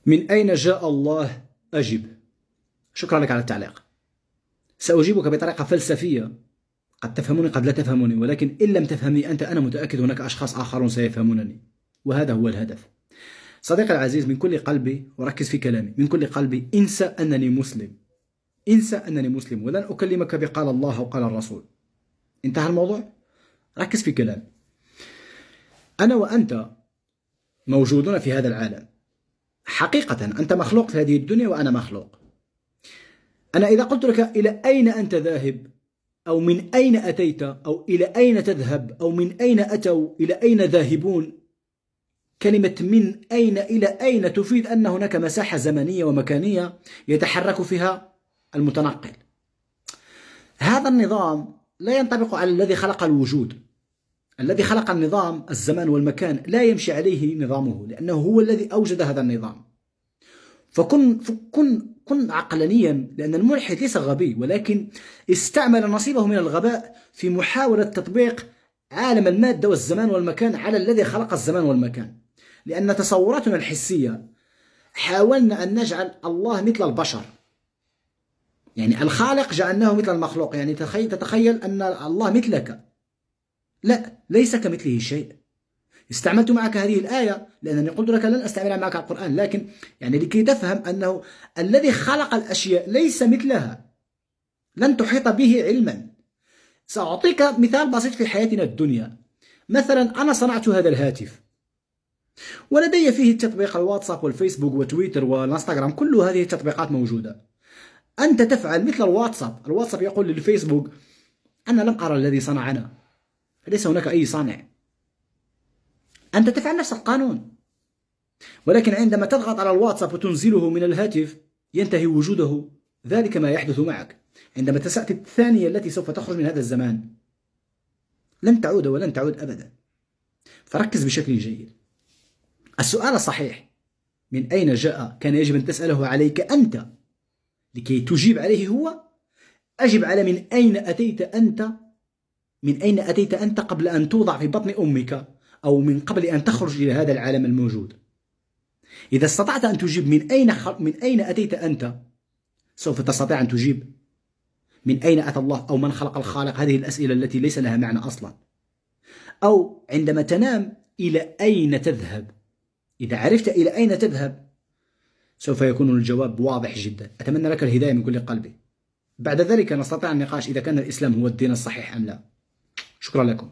من أين جاء الله؟ أجب. شكرا لك على التعليق. سأجيبك بطريقة فلسفية، قد تفهمني قد لا تفهمني، ولكن إن لم تفهمني أنت أنا متأكد هناك أشخاص آخرون سيفهمونني، وهذا هو الهدف. صديقي العزيز، من كل قلبي، وركز في كلامي، من كل قلبي انسى أنني مسلم، انسى أنني مسلم، ولن أكلمك بقال الله أو قال الرسول. انتهى الموضوع. ركز في كلامي. أنا وأنت موجودون في هذا العالم حقيقة. أنت مخلوق في هذه الدنيا وأنا مخلوق. أنا إذا قلت لك إلى أين أنت ذاهب، أو من أين أتيت، أو إلى أين تذهب، أو من أين أتوا إلى أين ذاهبون، كلمة من أين إلى أين تفيد أن هناك مساحة زمنية ومكانية يتحرك فيها المتنقل. هذا النظام لا ينطبق على الذي خلق الوجود. الذي خلق النظام الزمان والمكان لا يمشي عليه نظامه، لأنه هو الذي أوجد هذا النظام. كن عقلانيا، لأن الملحد ليس غبي، ولكن استعمل نصيبه من الغباء في محاولة تطبيق عالم المادة والزمان والمكان على الذي خلق الزمان والمكان. لأن تصوراتنا الحسية حاولنا أن نجعل الله مثل البشر، يعني الخالق جعلناه مثل المخلوق، يعني تتخيل أن الله مثلك. لا، ليس كمثله شيء. استعملت معك هذه الآية لأنني قلت لك لن أستعملها معك القرآن، لكن يعني لكي تفهم أنه الذي خلق الأشياء ليس مثلها، لن تحيط به علما. سأعطيك مثال بسيط في حياتنا الدنيا. مثلا أنا صنعت هذا الهاتف، ولدي فيه تطبيق الواتساب والفيسبوك وتويتر والانستغرام، كل هذه التطبيقات موجودة. أنت تفعل مثل الواتساب يقول للفيسبوك أنا لم أرى الذي صنعنا، فليس هناك أي صانع. أنت تفعل نفس القانون، ولكن عندما تضغط على الواتساب وتنزله من الهاتف ينتهي وجوده. ذلك ما يحدث معك عندما تأتي الثانية التي سوف تخرج من هذا الزمان، لن تعود ولن تعود أبدا. فركز بشكل جيد. السؤال الصحيح من أين جاء كان يجب أن تسأله عليك أنت لكي تجيب عليه هو أجب على من أين أتيت أنت. من أين أتيت أنت قبل أن توضع في بطن أمك، أو من قبل أن تخرج إلى هذا العالم الموجود. إذا استطعت أن تجيب من أين أتيت أنت، سوف تستطيع أن تجيب من أين أتى الله، أو من خلق الخالق. هذه الأسئلة التي ليس لها معنى أصلا. أو عندما تنام إلى أين تذهب. إذا عرفت إلى أين تذهب سوف يكون الجواب واضح جدا. أتمنى لك الهداية من كل قلبي. بعد ذلك نستطيع النقاش إذا كان الإسلام هو الدين الصحيح أم لا. شكرا لكم.